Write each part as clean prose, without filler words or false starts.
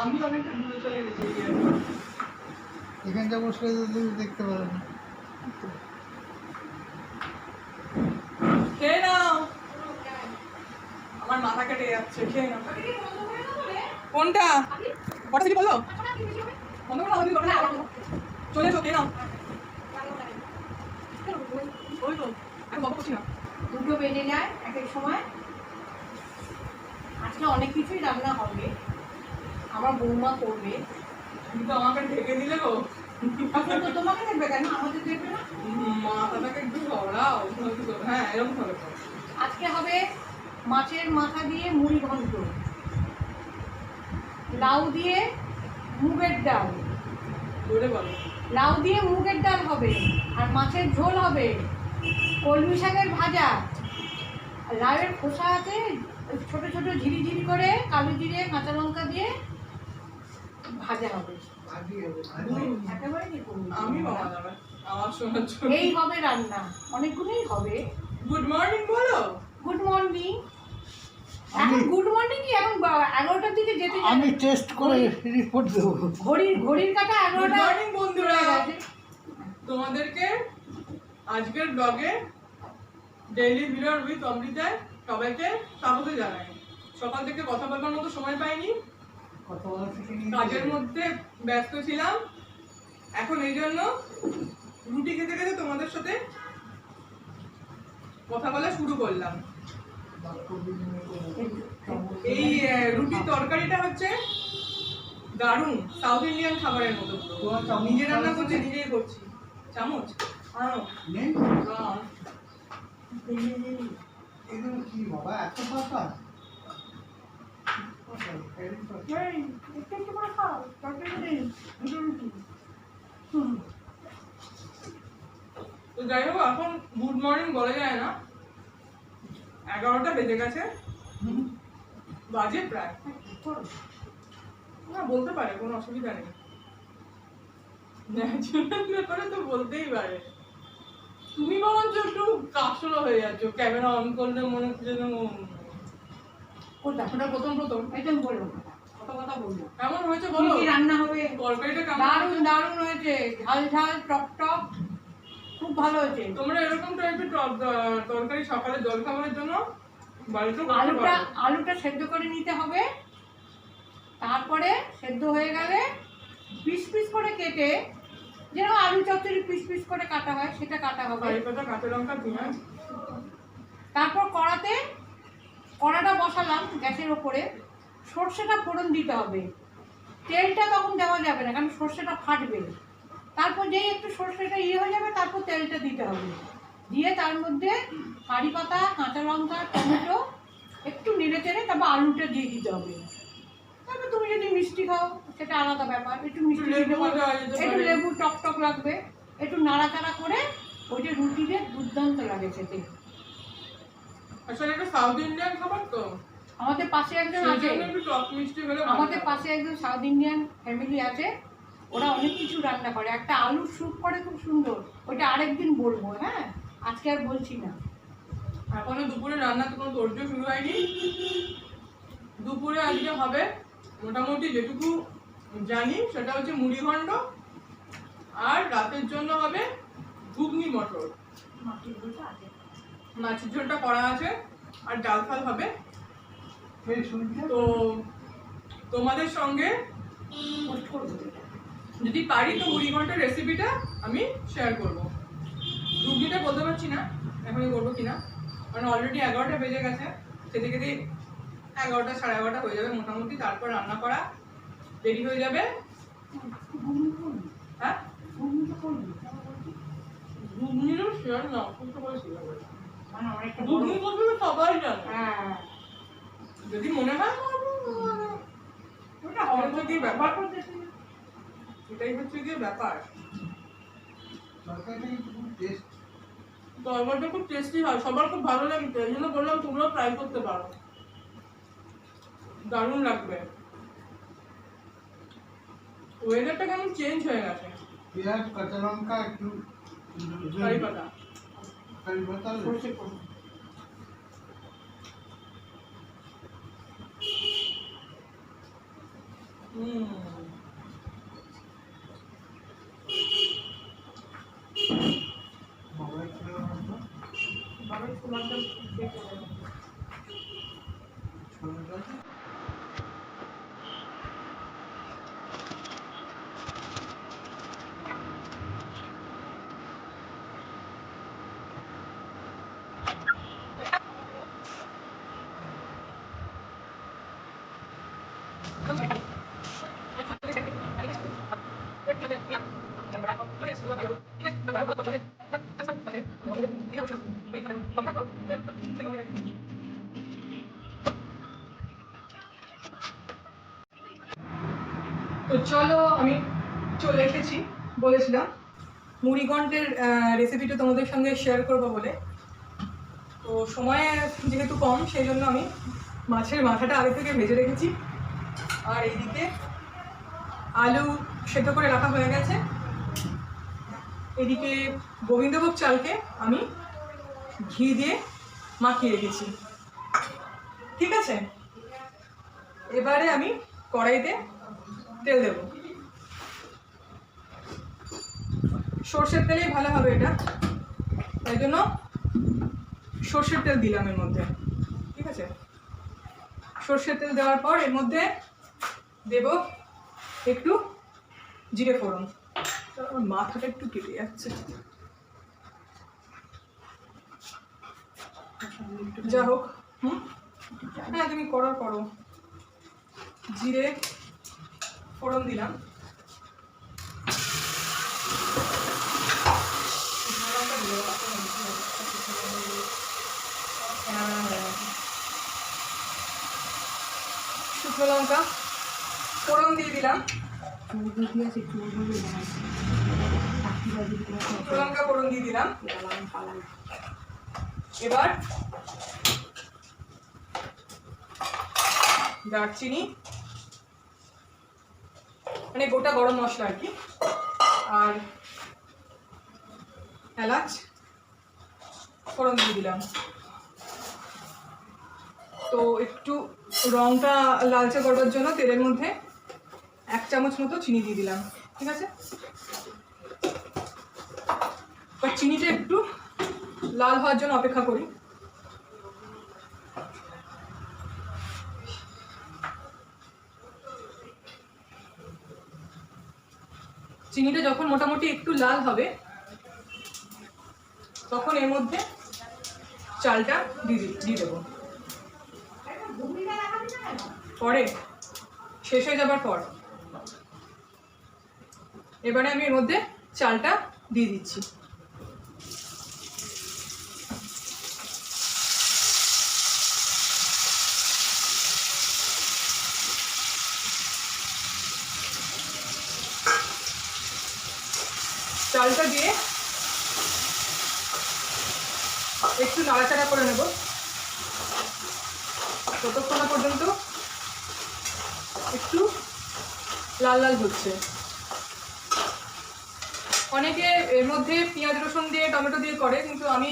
আমি অনেকটা দূরে চলে গেছি এখানটা বসলে দেখতে পারো না। খেয়ে নাও, আমার মাথা কেটে যাচ্ছে। খেয়ে নাও। কোনটা কটা থেকে বলো? বন্ধ করো, চলে এসো, খেয়ে নাও। ওই তো এখন গল্প করছি না। দুটো বেজে যায় এক এক সময়। আজকে অনেক কিছুই রান্না হবে, আমার বৌমা করবে। কিন্তু আমাকে ঢেকে দিলে গো। তো তোমাকে দেখবে কেন, আমাদের দেখবে না? মাথাটাকে একটু সরাও। হ্যাঁ এরকম হবে। আজকে হবে মাছের মাথা দিয়ে মুড়ি ঘন্ট, লাউ দিয়ে মুগের ডাল। জোরে বলো। লাউ দিয়ে মুগের ডাল হবে, আর মাছের ঝোল হবে, কলমি শাকের ভাজা, লাউয়ের খোসা আছে ছোট ছোট ঝিরি ঝিরি করে কালো জিরে কাঁচা লঙ্কা দিয়ে ভাজা হবে। একেবারে কি করবো আমি বাবা যাবে আমার শোনার জন্য। এই হবে রান্না, অনেকগুলোই হবে। গুড মর্নিং বলো। Good morning. এখন গুড মর্নিং কি, এখন 11টার দিকে যেতে আমি টেস্ট করে রিপোর্ট দেবো। ঘড়ির কাটা 11টা। গুড মর্নিং বন্ধুরা, তোমাদেরকে আজকের ব্লগে ডেইলি ভিডিওর উইথ অমৃতায় সবাইকে স্বাগত জানাই। সকাল থেকে কথা বলবার মতো সময় পাইনি, কাজের মধ্যে ব্যস্ত ছিলাম। এখন এই জন্য রুটি খেতে খেতে তোমাদের সাথে কথা বলা শুরু করলাম। এই রুটির তরকারিটা হচ্ছে দারুণ সাউথ ইন্ডিয়ান খাবারের মতো। নিজে রান্না করছি, নিজেই করছি। চামচ কি বাবা এত পাতা? তো যাই হোক, এখন গুড মর্নিং বলা যায় না, 11টা বেজে গেছে, বাজে প্রায়। না বলতে পারে, কোনো অসুবিধা নেই। ন্যাচারাল ব্যাপারে তো বলতেই পারে। তুমি বরঞ্চ একটু কাশলো হয়ে যাচ্ছ, ক্যামেরা অন করলে মনে হচ্ছে যেন ওটা প্রথম একদম বলবো কথা বলবো। কেমন হয়েছে বলো? কি রান্না হবে? তরকারিটা কেমন? দারুণ দারুণ হয়েছে, ঝাল ঝাল টক টক, খুব ভালো হয়েছে। তোমরা এরকম টাইপের তরকারি সকালে জল খাবারের জন্য বাড়িতে আলুটা সেদ্ধ করে নিতে হবে। তারপরে সেদ্ধ হয়ে গেলে পিস পিস করে কেটে, যেরকম আলু চচ্চড়ি পিস পিস করে কাটা হয় সেটা কাটা হবে। কাঁচা লঙ্কা দিয়ে তারপর কড়াটা বসালাম গ্যাসের ওপরে, সর্ষেটা ফোড়ন দিতে হবে। তেলটা তখন দেওয়া যাবে না, কারণ সর্ষেটা ফাটবে। তারপর যেই একটু সর্ষেটা হয়ে যাবে, তারপর তেলটা দিতে হবে। দিয়ে তার মধ্যে কারি পাতা, কাঁচা লঙ্কা, টমেটো একটু নেড়ে চেড়ে তারপর আলুটা দিয়ে দিতে হবে। তারপর তুমি যদি মিষ্টি খাও সেটা আলাদা ব্যাপার, একটু মিষ্টি দিতে পারো, একটু লেবু টক টক লাগবে, একটু নাড়াচাড়া করে ওইটা রুটি দিয়ে দুর্দান্ত লাগে খেতে। আসলে এটা সাউথ ইন্ডিয়ান খাবার তো, আমাদের পাশে একজন আছে, আমাদের পাশে একজন সাউথ ইন্ডিয়ান ফ্যামিলি আছে, ওরা অনেক কিছু রান্না করে। একটা আলুর স্যুপ করে খুব সুন্দর, ওইটা আরেকদিন বলবো। হ্যাঁ, আজকে আর বলছি না। এখনো দুপুরে রান্না তো কোনো তোড়জোড় শুরু হয়নি। দুপুরে আজকে হবে মোটামুটি যেটুকু জানি সেটা হচ্ছে মুড়ি ঘন্ট, আর রাতের জন্য হবে ঘুগনি মটর। মাছের ঝোলটা করা আছে, আর ডাল ফাল হবে। তো তোমাদের সঙ্গে যদি পারি তো মুড়ি ঘন্টার রেসিপিটা আমি শেয়ার করব। ঘুগনিটা বলতে পারছি না এখনই করবো কিনা, কারণ অলরেডি 11টা বেজে গেছে। খেতে খেতে 11টা সাড়ে 11টা হয়ে যাবে মোটামুটি। তারপর রান্না করা দেরি হয়ে যাবে। হ্যাঁ ঘুগনিরও শেয়ার না করতে পারছি মানে অনেকটা বড়। ঘুগনি বলতে তো সবাই জানে হ্যাঁ যদি মনে হয় ওটা আমার তো কি ব্যাপার? করতেছি। এটাই হচ্ছে গিয়ে ব্যাপার তরকারিটা কিন্তু খুব টেস্ট। তরকারিটা খুব টেস্টি হয়, সবার খুব ভালো লাগে, এই জন্য বললাম তোমরাও ট্রাই করতে পারো, দারুণ লাগবে। ওয়েদারটা কেমন চেঞ্জ হয়ে গেছে। পেঁয়াজ কাঁচা লঙ্কা একটু কারি পাতা কারি পাতা সর্ষে ফোড়ন। বাবার ছেলে মতো বাবার ছোলাটা খেয়ে ফেলে। ছোলাটা তো চলো আমি চলে এসেছি, বলেছিলাম মুড়িঘণ্টের রেসিপিটা তোমাদের সঙ্গে শেয়ার করবো বলে। তো সময় যেহেতু কম সেই জন্য আমি মাছের মাথাটা আগে থেকে ভেজে রেখেছি, আর এইদিকে আলু সেদ্ধ করে রাখা হয়ে গেছে। এদিকে গোবিন্দভোগ চালকে আমি ঘি দিয়ে মাখিয়ে রেখেছি, ঠিক আছে। এবারে আমি কড়াইতে তেল দেব, সর্ষের তেলেই ভালো হবে এটা, তাই জন্য সর্ষের তেল দিলাম এর মধ্যে, ঠিক আছে। সর্ষের তেল দেওয়ার পর এর মধ্যে দেব একটু জিরে ফোড়ন। আমার মাথাটা একটু কেটে যাচ্ছে, যা হোক। হ্যাঁ তুমি করো। জিরে ফোড়ন দিলাম, শুকনো লঙ্কা ফোড়ন দিয়ে দিলাম, শুকনো লঙ্কা ফোড়ন দিয়ে দিলাম। এবার দারচিনি মানে গোটা গরম মশলা আর কি, আর এলাচ ফোড়ন দিয়ে দিলাম। তো একটু রংটা লালচে করবার জন্য তেলের মধ্যে 1 চামচ মতো চিনি দিয়ে দিলাম, ঠিক আছে। এবার চিনিটা একটু লাল হওয়ার জন্য অপেক্ষা করি। চিনিটা যখন মোটামুটি একটু লাল হবে তখন এর মধ্যে চালটা দিয়ে দেবো, পরে শেষ হয়ে যাবার পর এবারে আমি এর মধ্যে চালটা দিয়ে দিচ্ছি। চালটা দিয়ে একটু নাড়াচাড়া করে নেব ততক্ষণ পর্যন্ত একটু লাল লাল হচ্ছে। অনেকে এর মধ্যে পেঁয়াজ রসুন দিয়ে টমেটো দিয়ে করে, কিন্তু আমি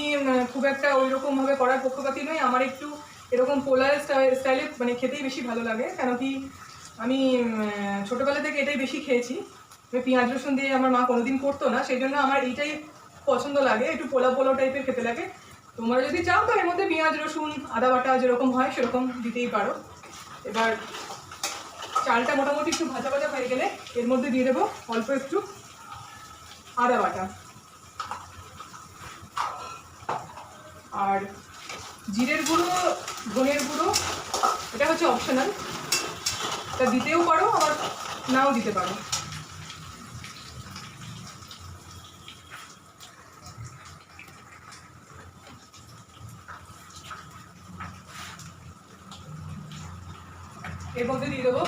খুব একটা ওই রকমভাবে করার পক্ষপাতী নই। আমার একটু এরকম পোলার স্টাইলে মানে খেতেই বেশি ভালো লাগে, কেন কি আমি ছোটোবেলা থেকে এটাই বেশি খেয়েছি। পেঁয়াজ রসুন দিয়ে আমার মা কোনোদিন করতো না, সেই জন্য আমার এইটাই পছন্দ লাগে, একটু পোলাও টাইপের খেতে লাগে। তোমরা যদি চাও তো এর মধ্যে পেঁয়াজ রসুন আদা বাটা যেরকম হয় সেরকম দিতেই পারো। এবার চালটা মোটামুটি একটু ভাজা ভাজা হয়ে গেলে এর মধ্যে দিয়ে দেবো অল্প একটু আদা বাটা, আর জিরের গুঁড়ো ধনের গুঁড়ো এটা হচ্ছে অপশনাল, তা দিতেও পারো আবার নাও দিতে পারো। এর মধ্যে দিয়ে দেবো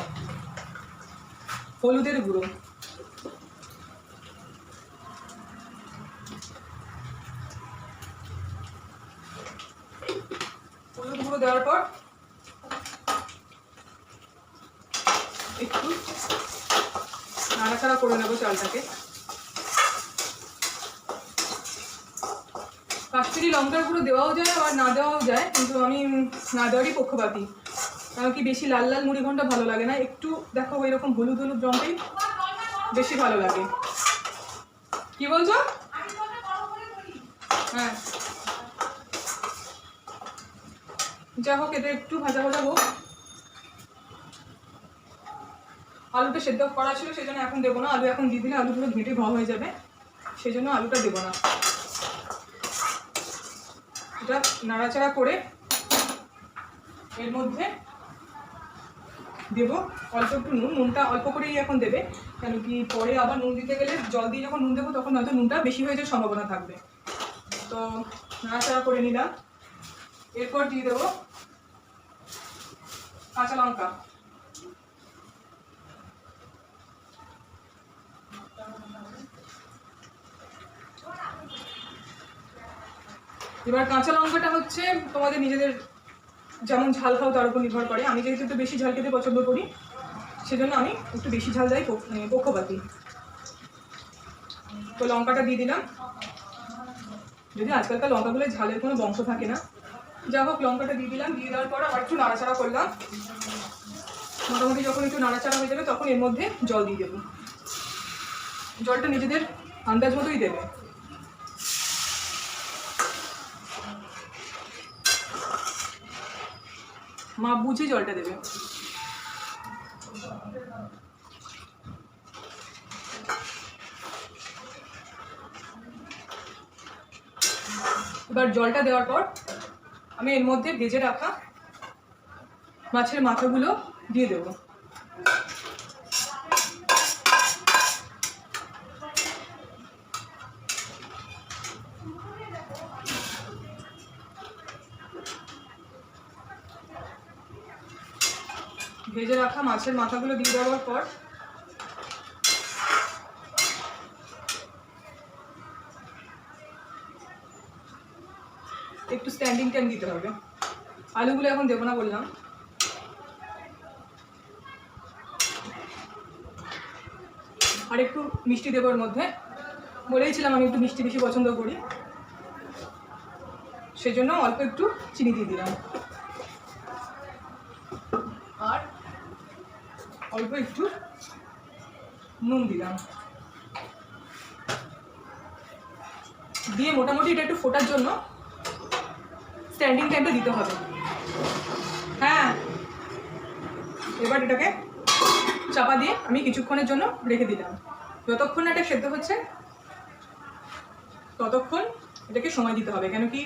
হলুদের গুঁড়ো, হলুদ গুঁড়ো দেওয়ার পর একটু নাড়াচাড়া করে নেবো চালটাকে। কাশ্মীরি লঙ্কার গুঁড়ো দেওয়াও যায় আবার না দেওয়াও যায়, কিন্তু আমি না দেওয়ারই পক্ষপাতী, কারণ কি বেশি লাল লাল মুড়ি ঘন্টা ভালো লাগে না, একটু দেখো এরকম হলুদ হলুদ রঙটাই বেশি ভালো লাগে। কি বলছো? হ্যাঁ, যা হোক এটা একটু ভাজা ভাজা হোক। আলুটা সেদ্ধ করা ছিল সেই জন্য এখন দেবো না, আলু এখন দিয়ে দিলে আলু পুরো ঘেঁটে ঘ হয়ে যাবে, সেই জন্য আলুটা দেবো না। এটা নাড়াচাড়া করে এর মধ্যে দেবো অল্প একটু নুন, নুনটা অল্প করেই এখন দেবে, কেন কি পরে আবার নুন দিতে গেলে জল দিয়ে যখন নুন দেবো তখন হয়তো নুনটা বেশি হয়ে যাওয়ার সম্ভাবনা থাকবে। তো নাড়াচাড়া করে নিলাম, এরপর দিয়ে দেবো কাঁচা লঙ্কা, এবার কাঁচা লঙ্কাটা হচ্ছে তোমাদের নিজেদের যেমন ঝাল খাও তার উপর নির্ভর করে। আমি যেহেতু একটু বেশি ঝাল খেতে পছন্দ করি সেজন্য আমি একটু বেশি ঝাল যাই পক্ষপাতী। তো লঙ্কাটা দিয়ে দিলাম, যদি আজকালকার লঙ্কাগুলো ঝালের কোনো বংশ থাকে না, যা হোক লঙ্কাটা দিয়ে দিলাম। দিয়ে দেওয়ার পর আবার একটু নাড়াচাড়া করলাম, মোটামুটি যখন একটু নাড়াচাড়া হয়ে যাবে তখন এর মধ্যে জল দিয়ে দেবো। জলটা নিজেদের আন্দাজ মতোই দেবে। মাপ বুঝে জলটা দেবে। এবার জলটা দেওয়ার পর আমি এর মধ্যে ভেজে রাখা মাছের মাথাগুলো দিয়ে দেবো। ভেজে রাখা মাছের মাথাগুলো দিয়ে দেওয়ার পর একটু স্ট্যান্ডিং টাইম দিতে হবে। আলুগুলো এখন দেবো না বললাম। আর একটু মিষ্টি দেবো এর মধ্যে, বলেইছিলাম আমি একটু মিষ্টি বেশি পছন্দ করি, সেজন্য অল্প একটু চিনি দিয়ে দিলাম। আর অল্প একটু নুন দিলাম, দিয়ে মোটামুটি এটা একটু ফোটার জন্য স্ট্যান্ডিং টাইমটা দিতে হবে। হ্যাঁ, এবার এটাকে চাপা দিয়ে আমি কিছুক্ষণের জন্য রেখে দিলাম। যতক্ষণ না এটা সেদ্ধ হচ্ছে ততক্ষণ এটাকে সময় দিতে হবে, কেন কি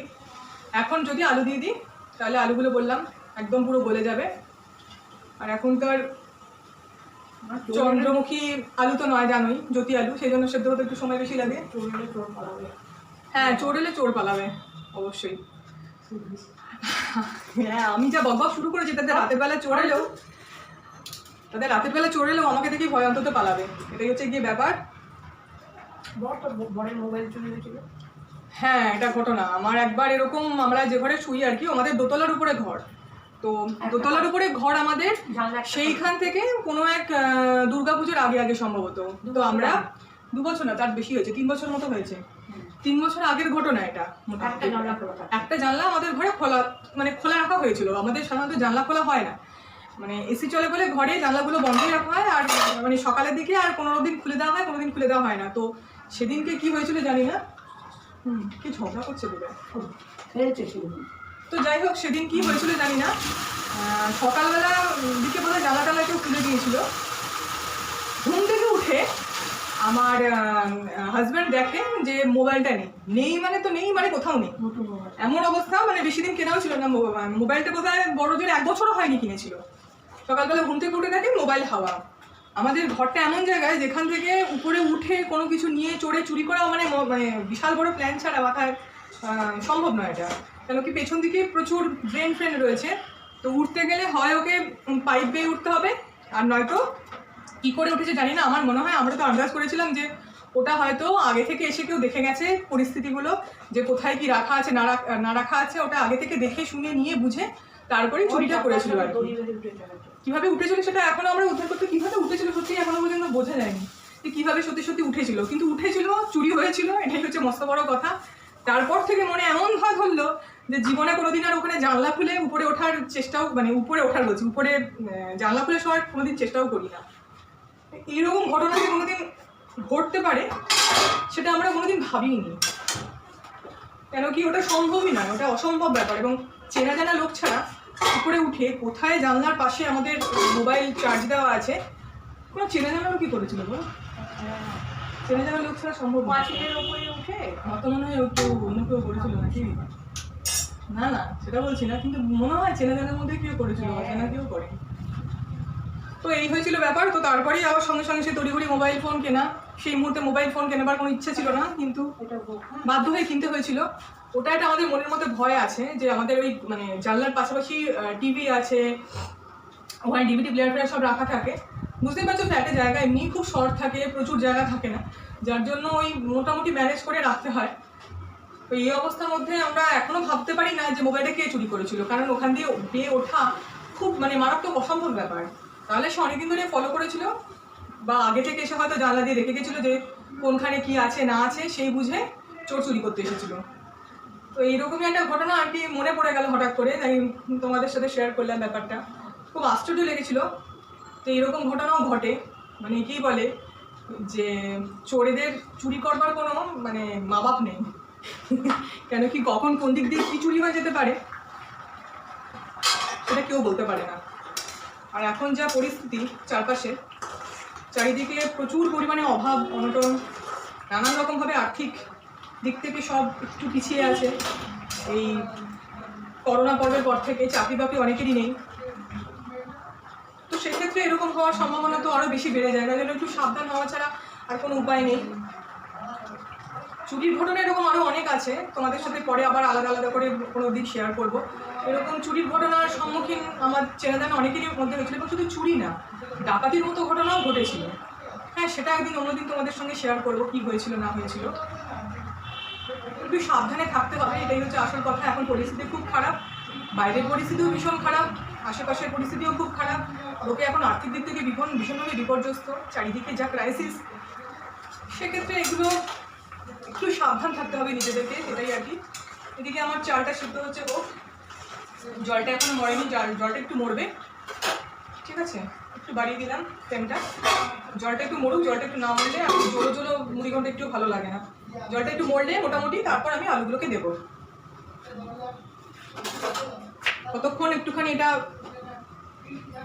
এখন যদি আলু দিয়ে দিই তাহলে আলুগুলো বললাম একদম পুরো গলে যাবে। আর এখনকার চন্দ্রমুখী আলু তো নয় জানোই, জ্যোতি আলু, সেই জন্য সেদ্ধ হতে একটু সময় বেশি লাগে। চোর পালাবে। হ্যাঁ, চোর এলে চোর পালাবে অবশ্যই। হ্যাঁ, আমি যা বকবক শুরু করেছি তাদের রাতের বেলা চোর এলেও আমাকে দেখি ভয় অন্তত পালাবে, এটাই হচ্ছে গিয়ে ব্যাপার। বরের মোবাইল চুরি হয়েছিল। হ্যাঁ, এটা ঘটনা আমার একবার এরকম, আমরা যে ঘরে শুই আর কি, আমাদের দোতলার উপরে ঘর, তো দোতলার উপরে ঘর আমাদের, সেইখান থেকে কোনো এক দুর্গাপুজোর আগে সম্ভবত, তো আমরা 2 বছর না তার বেশি হয়েছে, 3 বছর মতো হয়েছে, 3 বছর আগের ঘটনা এটা। একটা জানলা আমাদের ঘরে খোলা, মানে খোলা রাখা হয়েছিল। আমাদের সাধারণত জানলা খোলা হয় না, মানে এসি চলে বলে ঘরে জানলাগুলো বন্ধই রাখা হয়, আর মানে সকালের দিকে আর 15 দিন খুলে দেওয়া হয়, কোনোদিন খুলে দেওয়া হয় না। তো সেদিনকে কি হয়েছিল জানি না, কি ঝগড়া করছে দেবে খেয়েছে শুধু। তো যাই হোক, সেদিন কি হয়েছিল জানি না, সকালবেলা দিকে বোধহয় জানলা টালা কেউ খুলে দিয়েছিল। ঘুম থেকে উঠে আমার হাজব্যান্ড দেখে যে মোবাইলটা নেই, মানে তো নেই, মানে কোথাও নেই, এমন অবস্থা। মানে বেশি দিন কেনাও ছিল না মোবাইলটা, কোথায় বড় জোরে 1 বছরও হয়নি কিনেছিল। সকালবেলা ঘুম থেকে উঠে দেখে মোবাইল হাওয়া। আমাদের ঘরটা এমন জায়গায় যেখান থেকে উপরে উঠে কোনো কিছু নিয়ে চুরি করা মানে বিশাল বড় প্ল্যান ছাড়া মাথায় সম্ভব নয় এটা, কেন কি পেছন দিকে প্রচুর ড্রেন ফ্রেন রয়েছে, তো উঠতে গেলে হয় ওকে পাইপ বেয়ে উঠতে হবে, আর নয়তো কী করে উঠেছে জানি না। আমার মনে হয় আমরা তো আন্দাজ করেছিলাম যে ওটা হয়তো আগে থেকে এসে কেউ দেখে গেছে পরিস্থিতিগুলো, যে কোথায় কি রাখা আছে না রাখা আছে, ওটা আগে থেকে দেখে শুনে নিয়ে বুঝে তারপরে চুরিটা করেছিল আর কি। কীভাবে উঠেছিল সেটা এখনো আমরা উদ্ধার করতে, কীভাবে উঠেছিল সত্যি এখনো পর্যন্ত বোঝা যায়নি যে কীভাবে সত্যি সত্যি উঠেছিল। কিন্তু উঠেছিল, চুরি হয়েছিল, এটাই হচ্ছে মস্ত বড় কথা। তারপর থেকে মনে এমন ভয় ধরলো যে জীবনে কোনোদিন আর ওখানে জানলা খুলে উপরে ওঠার চেষ্টাও, মানে উপরে ওঠার বলছি, উপরে জানলা খুলে শোয়ার কোনোদিন চেষ্টাও করি না। এইরকম ঘটনা যে কোনোদিন ঘটতে পারে সেটা আমরা কোনোদিন ভাবিনি, কেন কি ওটা সম্ভবই নয়, ওটা অসম্ভব ব্যাপার। এবং চেনা জানা লোক ছাড়া উপরে উঠে কোথায় জানলার পাশে আমাদের মোবাইল চার্জ দেওয়া আছে, কোনো চেনা জানা লোক কি করেছিল বলো? চেনা জানা লোক ছাড়া সম্ভব না। পাঁচিলের ওপরে উঠে আমার তো মনে হয় একটু অন্য কেউ করেছিল নাকি, না না সেটা বলছি না, কিন্তু মনে হয় চেনা জানার মধ্যে কেউ করেছিল, অচেনা কেউ করে। তো এই হয়েছিল ব্যাপার। তো তারপরেই আবার সঙ্গে সঙ্গে সে তড়িঘড়ি মোবাইল ফোন কেনা। সেই মুহূর্তে মোবাইল ফোন কেনাবার কোনো ইচ্ছে ছিল না, কিন্তু বাধ্য হয়ে কিনতে হয়েছিল। ওটা একটা আমাদের মনের মধ্যে ভয় আছে যে আমাদের ওই মানে জানলার পাশাপাশি টিভি আছে, ওখানে ডিভিডি প্লেয়ার প্লেয়ার সব রাখা থাকে। বুঝতেই পারছো ফ্ল্যাটে জায়গা এমনি খুব শর্ট থাকে, প্রচুর জায়গা থাকে না, যার জন্য ওই মোটামুটি ম্যানেজ করে রাখতে হয়। তো এই অবস্থার মধ্যে আমরা এখনো ভাবতে পারি না যে মোবাইলটা কে চুরি করেছিল, কারণ ওখান দিয়ে বেয়ে ওঠা খুব মানে মারাত্মক অসম্ভব ব্যাপার। তাহলে সে অনেকদিন ধরে ফলো করেছিল, বা আগে থেকে এসে হয়তো জানলা দিয়ে রেখে গেছিলো যে কোনখানে কি আছে না আছে সেই বুঝে চোর চুরি করতে এসেছিল। তো এইরকমই একটা ঘটনা আর কি মনে পড়ে গেল হঠাৎ করে, তাই তোমাদের সাথে শেয়ার করলাম ব্যাপারটা। খুব আশ্চর্য লেগেছিল। তো এইরকম ঘটনাও ঘটে, মানে কী বলে যে চোরেদের চুরি করবার কোনো মানে মা বাপ নেই। কেন কি কখন কোন দিক দিয়ে কী চুরি হয়ে যেতে পারে সেটা কেউ বলতে পারে না। আর এখন যা পরিস্থিতি চারপাশে, চারিদিকে প্রচুর পরিমাণে অভাব অনটন, নানান রকমভাবে আর্থিক দিক থেকে সব একটু পিছিয়ে আছে। এই করোনা পর্বের পর থেকে চাকরি বাকরি অনেকেরই নেই। তো সেক্ষেত্রে এরকম হওয়ার সম্ভাবনা তো আরও বেশি বেড়ে যায়, তাই জন্য একটু সাবধান হওয়া ছাড়া আর কোনো উপায় নেই। চুরির ঘটনা এরকম আরও অনেক আছে, তোমাদের সাথে পরে আবার আলাদা আলাদা করে কোনো দিক শেয়ার করব। এরকম চুরির ঘটনার সম্মুখীন আমার চেনা জানা অনেকেরই মধ্যে হয়েছিল, এবং শুধু চুরি না, ডাকাতির মতো ঘটনাও ঘটেছিল। হ্যাঁ, সেটা একদিন অন্যদিন তোমাদের সঙ্গে শেয়ার করবো কী হয়েছিল না হয়েছিল। একটু সাবধানে থাকতে হবে, এটাই হচ্ছে আসল কথা। এখন পরিস্থিতি খুব খারাপ, বাইরের পরিস্থিতিও ভীষণ খারাপ, আশেপাশের পরিস্থিতিও খুব খারাপ। লোকে এখন আর্থিক দিক থেকে ভীষণভাবে বিপর্যস্ত, চারিদিকে যা ক্রাইসিস। সেক্ষেত্রে এগুলো একটু সাবধান থাকতে হবে নিজেদেরকে, এটাই আর কি। এদিকে আমার চালটা সিদ্ধ হচ্ছে, জলটা এখনো মরেনি, জলটা একটু মরবে, ঠিক আছে? একটু বাড়িয়ে দিলাম ফ্লেমটা, জলটা একটু মরুক। জলটা একটু না মরলে আমি জোরো জোরো মুড়ি ঘন্টা একটু ভালো লাগে না। জলটা একটু মরলে মোটামুটি তারপর আমি আলুগুলোকে দেবো। কতক্ষণ একটুখানি এটা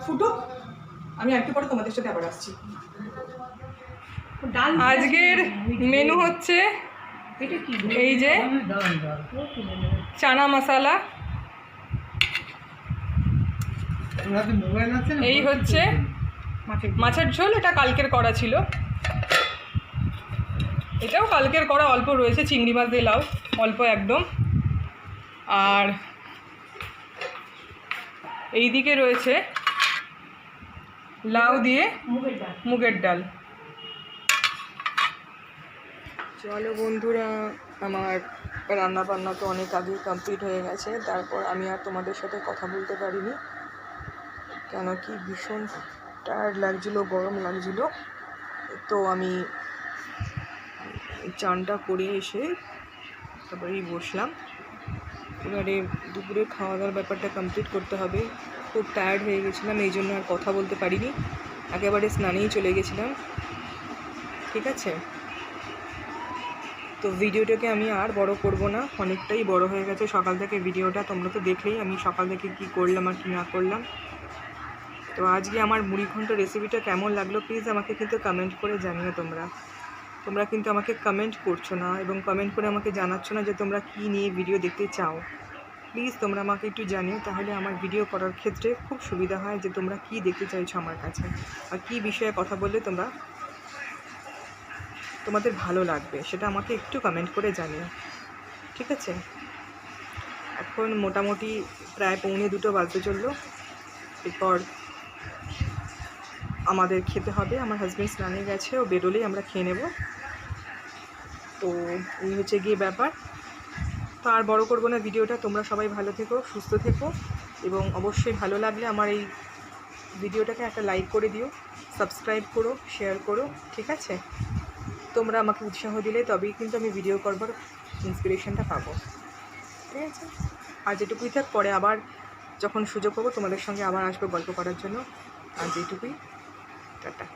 ফুটুক, আমি একটু পরে তোমাদের সাথে আবার আসছি। আজকের মেনু হচ্ছে এই যে চানা মশলা, এই হচ্ছে মাছের ঝোল। এটা কালকের করা ছিল, এটাও কালকের করা অল্প রয়েছে, চিংড়ি মাছ দিয়ে লাউ অল্প একদম। আর এই দিকে রয়েছে লাউ দিয়ে মুগের ডাল। চলো বন্ধুরা, আমার রান্না বান্না তো অনেক আগেই কমপ্লিট হয়ে গেছে, তারপর আমি আর তোমাদের সাথে কথা বলতে পারিনি, কেন কি ভীষণ টায়ার্ড লাগছিলো, গরম লাগছিলো। তো আমি চানটা করে এসে তারপরেই বসলাম। এবারে দুপুরে খাওয়া দাওয়ার ব্যাপারটা কমপ্লিট করতে হবে। খুব টায়ার্ড হয়ে গেছিলাম, এই জন্য আর কথা বলতে পারিনি, একেবারে স্নানেই চলে গেছিলাম, ঠিক আছে? তো ভিডিওটাকে আমি আর বড় করব না, অনেকটাই বড় হয়ে গেছে সকাল থেকে ভিডিওটা। তোমরা তো দেখলেই আমি সকাল থেকে কী করলাম আর কী না করলাম। তো আজকে আমার মুড়িঘণ্ট রেসিপিটা কেমন লাগলো প্লিজ আমাকে কিন্তু কমেন্ট করে জানিও। তোমরা কিন্তু আমাকে কমেন্ট করছো না, এবং কমেন্ট করে আমাকে জানাচ্ছ না যে তোমরা কী নিয়ে ভিডিও দেখতে চাও। প্লিজ তোমরা আমাকে একটু জানিও, তাহলে আমার ভিডিও করার ক্ষেত্রে খুব সুবিধা হয় যে তোমরা কী দেখতে চাইছো আমার কাছে, আর কী বিষয়ে কথা বললে তোমাদের ভালো লাগবে, সেটা আমাকে একটু কমেন্ট করে জানিও, ঠিক আছে? এখন মোটামুটি প্রায় 1:45 বাজতে চললো। এরপর আমাদের খেতে হবে। আমার হাজব্যান্ড স্নানে গেছে, ও বেরোলেই আমরা খেয়ে নেব। তো এই হচ্ছে গিয়ে ব্যাপার। তো আর বড় করবো না ভিডিওটা। তোমরা সবাই ভালো থেকো, সুস্থ থেকো, এবং অবশ্যই ভালো লাগলে আমার এই ভিডিওটাকে একটা লাইক করে দিও, সাবস্ক্রাইব করো, শেয়ার করো, ঠিক আছে? তোমরা আমাকে উৎসাহ দিলে তবেই কিন্তু আমি ভিডিও করবার ইন্সপিরেশনটা পাবো, ঠিক আছে? আর যেটুকুই থাক, পরে আবার যখন সুযোগ পাবো তোমাদের সঙ্গে আবার আসবো গল্প করার জন্য। আর যেটুকুই, টাটা।